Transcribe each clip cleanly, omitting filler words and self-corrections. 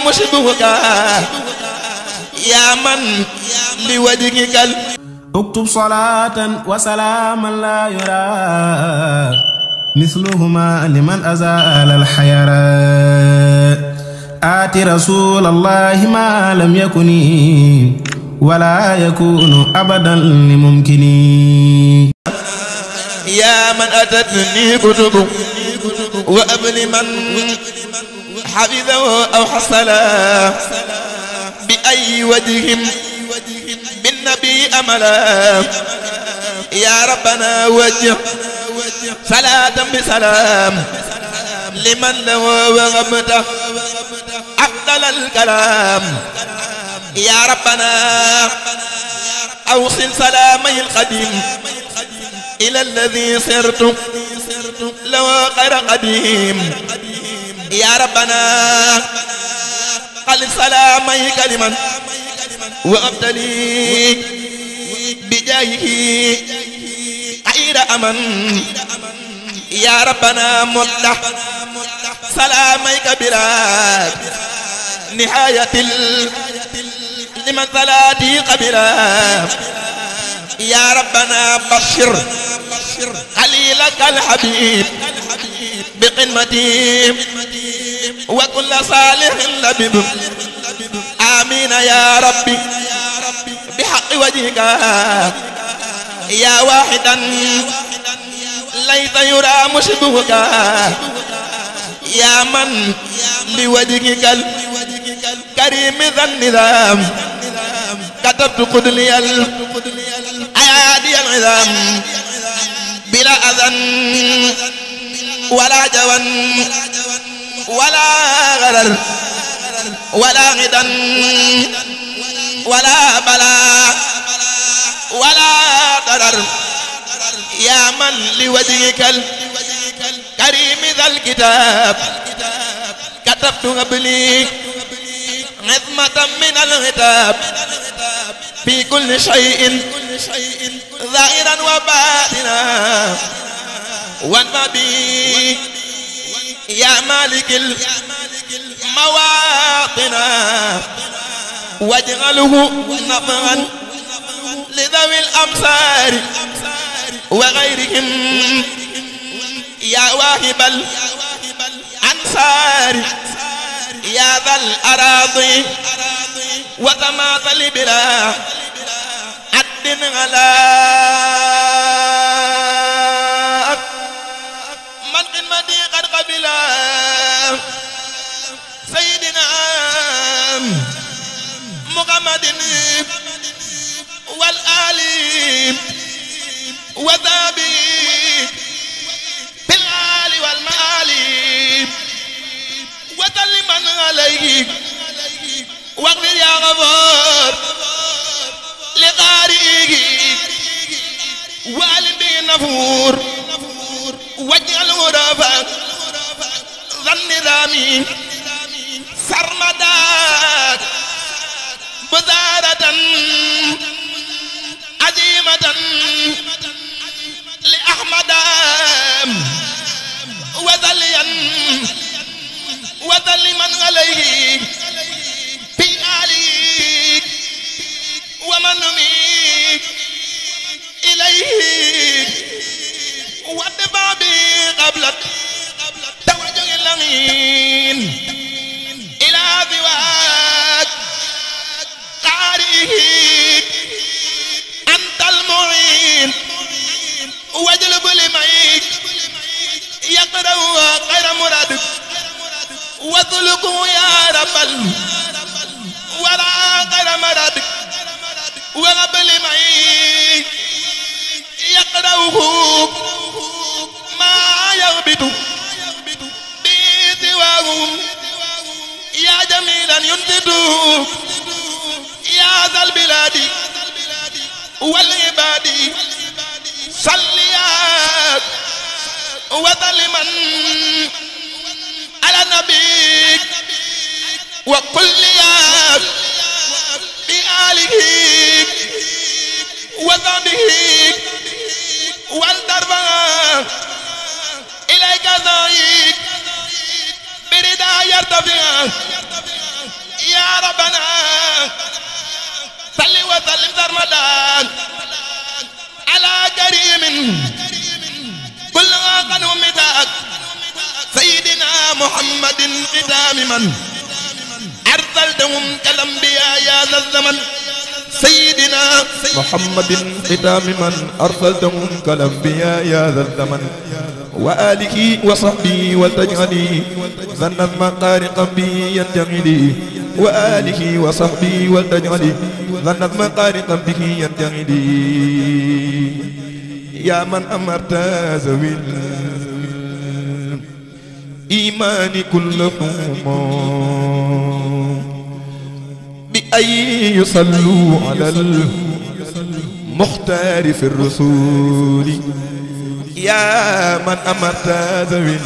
مشبهك يا من لوجهك اكتب صلاة وسلاما لا يرى مثلهما لمن أزال الحيرة آت رسول الله ما لم يكن ولا يكون أبدا لممكن يا من أتتني كتب وأبل من حفظه أو حصلا بأي وجه بالنبي أملا يا ربنا وجه صلاة بسلام لمن له وغبته أفضل الكلام يا ربنا أوصل سلامي القديم إلى الذي صرت له خير قديم يا ربنا قل سلامي كلما وأبتلي بجاهه خير أمن يا ربنا مدح سلاميك بلا نهاية لمن صلاتي قبلا يا ربنا بشر خليلك الحبيب بقمتي وكل صالح لبيب آمين يا ربي بحق وجهك يا واحدا ليس يرى مشبهك يا من لوجهك الكريم ذا النظام كتبت قدلي الأيادي العظام بلا أذن ولا جوان ولا غرر ولا غدا ولا بلاء ولا ضرر يا من لوجهك الكريم ذا الكتاب كتبت قبلي عظمة من الغتاب في كل شيء ظاهرا وباطنا وانفع بي يا مالك المواطن واجعله نفعا لذوي الأمصار وغيرهم يا واهب الأنصار يا ذا الأراضي وتماثل بلا عد على من قمتي قد قبلا سيدنا محمد والآل وذابي بالآل والمآل وسلم عليه واغفر يا غفور لقارئه وعلم به النفور واجعله رافع ذا النظام سرمدا بزارة عظيمة لأحمد وذليا وسلما عليه في آله ومن نمي إليه واتبع به قبل توجه اللمين إلى ذواك قارئه أنت المعين واجلب لمعيك يقرأ غير مرادك وذلكوا يا رب ولا غير مرادك وقبل معي يقرأه ما يغبط بسواهم يا جميلا ينتد يا ذا البلاد والعباد صليا وسلما على نبيك وكل يا بآله وصحبه والدربا إليك زايد بردا يرتفع ربنا صل وسلم سرمدا على كريم كل غاقا ومداد سيدنا محمد ختام من أرسلتهم كالأنبياء يا ذا الزمن سيدنا محمد ختام من أرسلتهم كالأنبياء يا ذا الزمن وآله وصحبه وتجعلي ظن المقارق به ينجملي وآله وصحبه وتجعلي ظن المقارق به ينجملي يا من أمرت ذوي الإيمان كلهم بأن يصلوا على المختار في الرسول يا من أمرت ذوي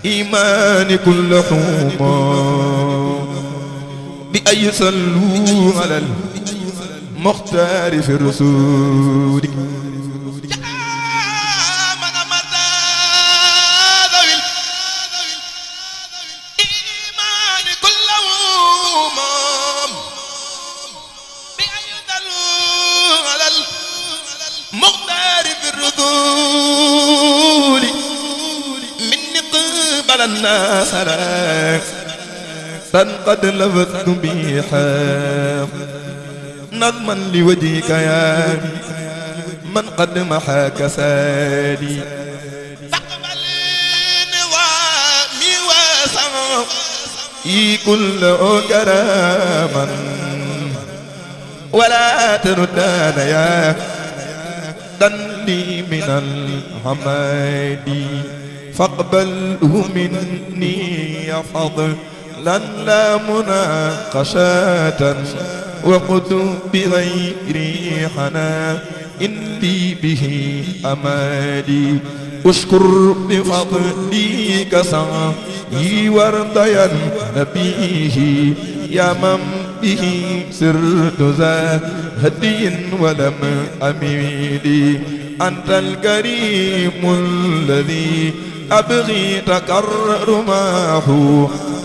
الإيمان كلهم بأن يصلوا على المختار في الرسول الناس قد لفظت بيحا نظما لوجهك يا من قد محا كسادي فاقبل نظامي وسعي كل كراما ولا تردان يا دني من الحمادي فاقبله مني فضلا لا مناقشة وقد بغيري حنا إني به أمالي أشكر بفضلك سعي وارضيا نبيه يا من به سرت ذا هدي ولم أميلي أنت الكريم الذي أبغي تكرمه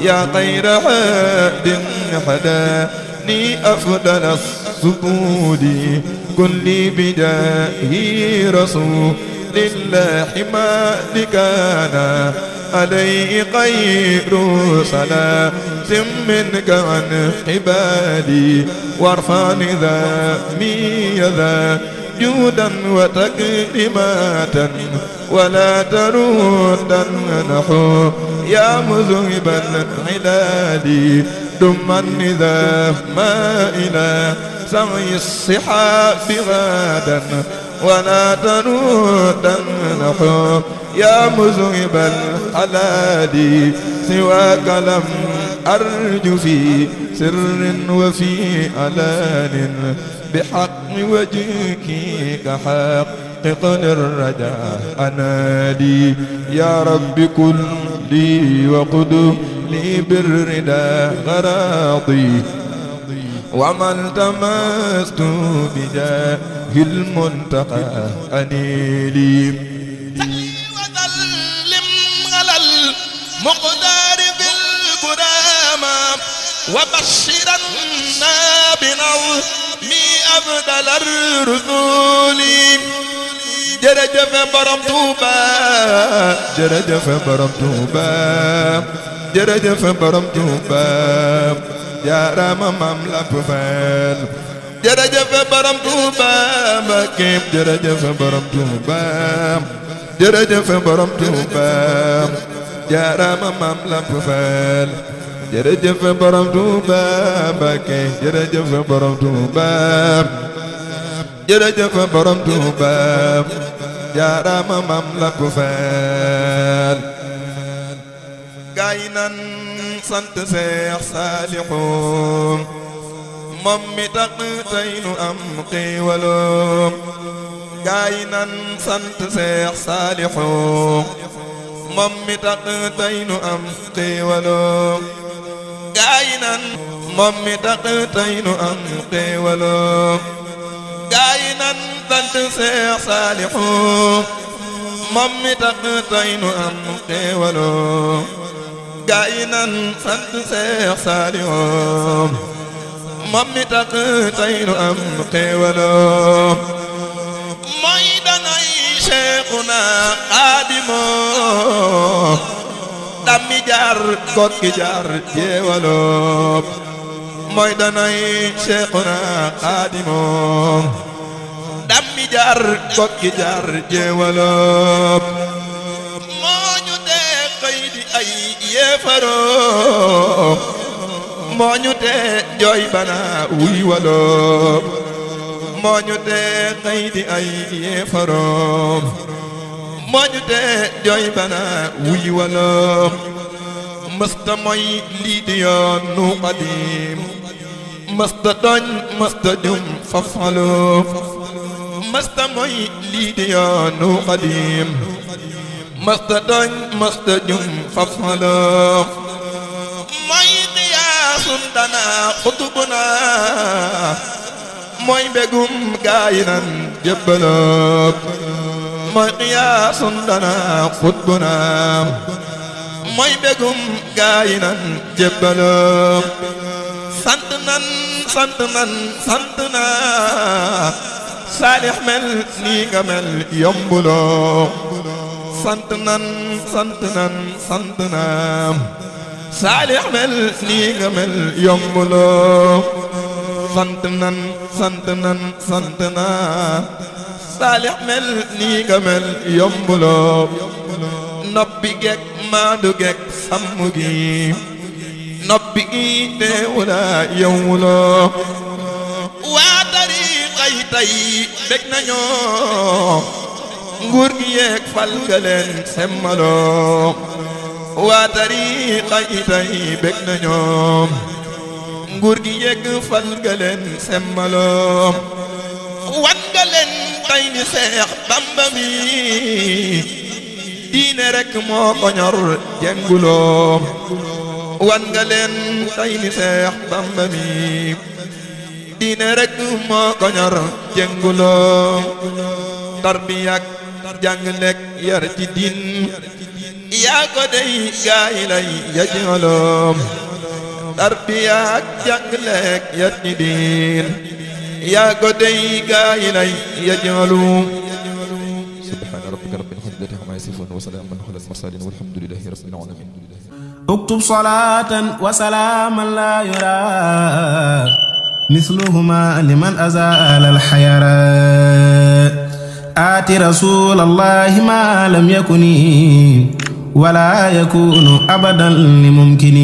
يا خير حاد حداني أفضل السجود كل بجاه رسول الله ما لكان عليه خير صلاة منك عن عبادي وارفع نظامي ذا جودا وتكريمات ولا تردنه يا مذهب العلال دم النظام إلى سعي الصحاب غادا ولا تردنه يا مذهب الحلال سواك لم أرج في سر وفي علان بحق وجهك كحقق الرجاء أنادي يا رب كن لي وقد لي بالردى غراضي وما التمست بجاه المنتقى أنيلي وسلم على المقدار في الكرامة وبشرنا بنظمي أفضل الرسول جرجف برم توبا جرجف برم توبا جرجف برم توبا يا رام مملك فال جرجف برم توبا مكيب جرجف برم توبا جرجف برم توبا يا رام مملك فال جرجف برم توبا مكيب جرجف برم توبا جرجف برم توبا يا رام مملك فال gaynan sant Seex Saalihu moom mi tax tey nu am xéewaloom gaynan sant Seex Saalihu moom mi tax tey nu am xéewaloom gaynan moom mi tax tey nu am xéewaloom gaynan sant Seex Saalihu moom mi tax tey nu am xéewaloom gaa yi nan sant Seex Saaliw moom mi tax tey nu am xéewaloo mooy danay Seexuna Xaadimu dammi jaar kokki jaar jeewaloo mooy danay Seexuna Xaadimu dammi jaar kokki jaar jeewaloo moo ñu tee xëy di ay yéefaroo moo ñu tee jooy bana wuy waloo moo ñu tee xëy di ay yéefaroo moo ñu tee jooy bana wuy waloo mësta mooy lii di yoonu Xaadim mësta doñ mësta jum fafaloo mësta mooy lii di yoonu Xaadim mësta doñ mësta jum fafaloo mooy xiyaasun dana xutubuna mooy mbégum gaayi nan jébbaloo mooy xiyaasun dana xutubuna mooy mbégum gaayi nan jébbaloo sant nan sant nan sant naa Saalix mel nii nga mel yombuloo sant nan sant nan sant naa Saalix mel nii nga mel yombuloo sant nan sant nan sant naa Saalix mel nii nga mel yombuloo noppi gek maandu gek sàmm gi noppi gi teewula yowuloo waa tariixa yi tey bég nañoo nguur gi yeeg fal ga leen semmaloo waa tariixa yi tey bég nañoo nguur gi yeeg fal ga leen semmaloo wan ga leen tey ni Seex Bamba mi diine rek moo ko ñor jenguloo wan nga leen tey ni Seex Bamba mi diine rek moo ko ñor jenguloo tarbiyak jàng nekk yar ci diin yaa ko dey gaay lay yajoloo tarbiyak jàng nekk yar ci diin yaa ko dey gaay lay yajoloo subhaana rabbika rabbil izzati ammaa yasifuun wa salaamun alal mursaliin walhamdulillaahi rabbil aalamiin اكتب صلاة وسلاما لا يرى مثلهما لمن أزال الحيرة آت رسول الله ما لم يكن ولا يكون أبدا لممكن